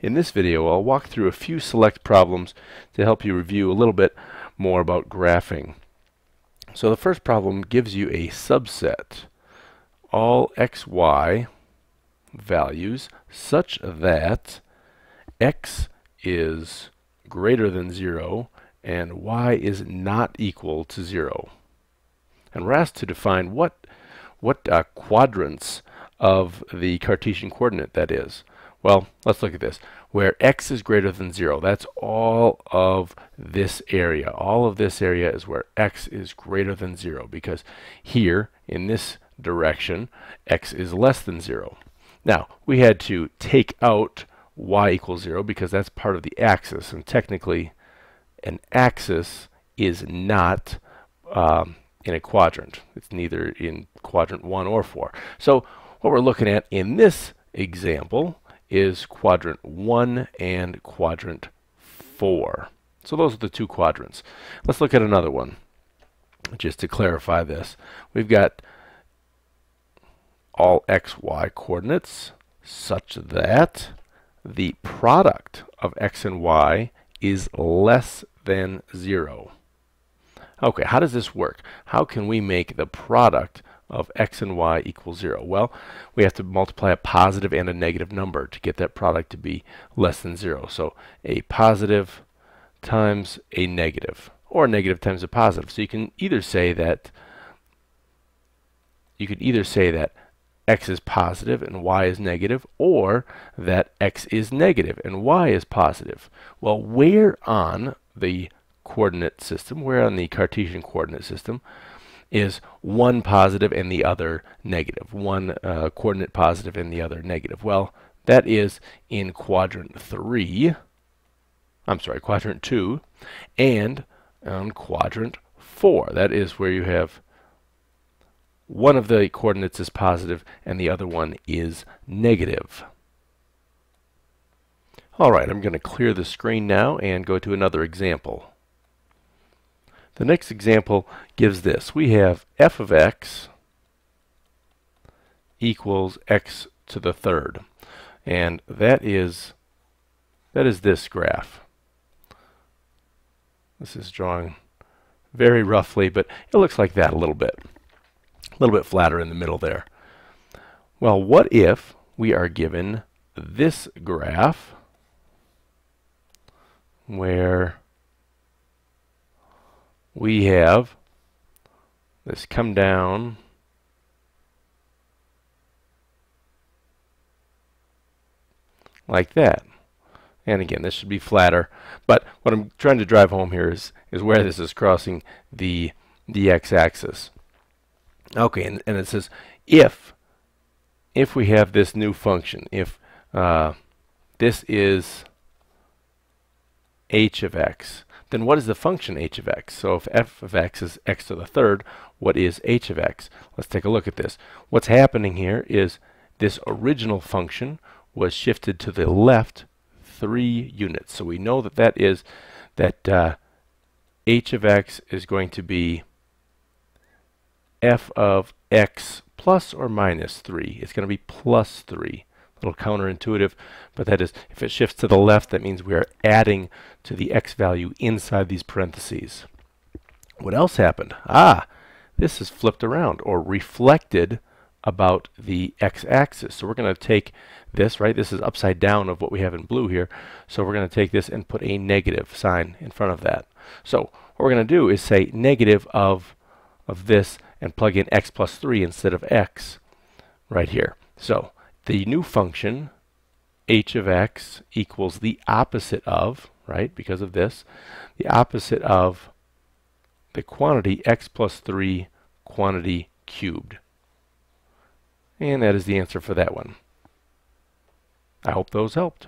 In this video, I'll walk through a few select problems to help you review a little bit more about graphing. So the first problem gives you a subset, all xy values such that x is greater than 0 and y is not equal to 0. And we're asked to define what quadrants of the Cartesian coordinate that is. Well, let's look at this. Where x is greater than 0, that's all of this area. All of this area is where x is greater than 0, because here, in this direction, x is less than 0. Now, we had to take out y equals 0 because that's part of the axis, and technically an axis is not in a quadrant. It's neither in quadrant 1 or 4. So what we're looking at in this example is quadrant 1 and quadrant 4. So those are the two quadrants. Let's look at another one just to clarify this. We've got all xy coordinates such that the product of x and y is less than 0. Okay, how does this work? How can we make the product of x and y equal 0? Well, we have to multiply a positive and a negative number to get that product to be less than 0. So a positive times a negative, or a negative times a positive. So you can either say that x is positive and y is negative, or that x is negative and y is positive. Well, where on the coordinate system, where on the Cartesian coordinate system, is one positive and the other negative, one coordinate positive and the other negative? Well, that is in quadrant 2, and on quadrant 4. That is where you have one of the coordinates is positive and the other one is negative. Alright, I'm going to clear the screen now and go to another example. The next example gives this. We have f of x equals x to the third. And that is this graph. This is drawn very roughly, but it looks like that a little bit. A little bit flatter in the middle there. Well, what if we are given this graph where we have this come down like that. And again, this should be flatter, but what I'm trying to drive home here is where this is crossing the x-axis. Okay, and it says if we have this new function, if this is h of x, then what is the function h of x? So if f of x is x to the third, what is h of x? Let's take a look at this. What's happening here is this original function was shifted to the left 3 units. So we know that h of x is going to be f of x plus or minus 3. It's going to be plus 3. A little counterintuitive, but that is, if it shifts to the left, that means we are adding to the x value inside these parentheses. What else happened? This is flipped around or reflected about the x-axis. So we're going to take this, right? This is upside down of what we have in blue here. So we're going to take this and put a negative sign in front of that. So what we're going to do is say negative of this and plug in x plus 3 instead of x right here. So the new function h of x equals the opposite of, right, because of this, the opposite of the quantity x plus 3 quantity cubed. And that is the answer for that one. I hope those helped.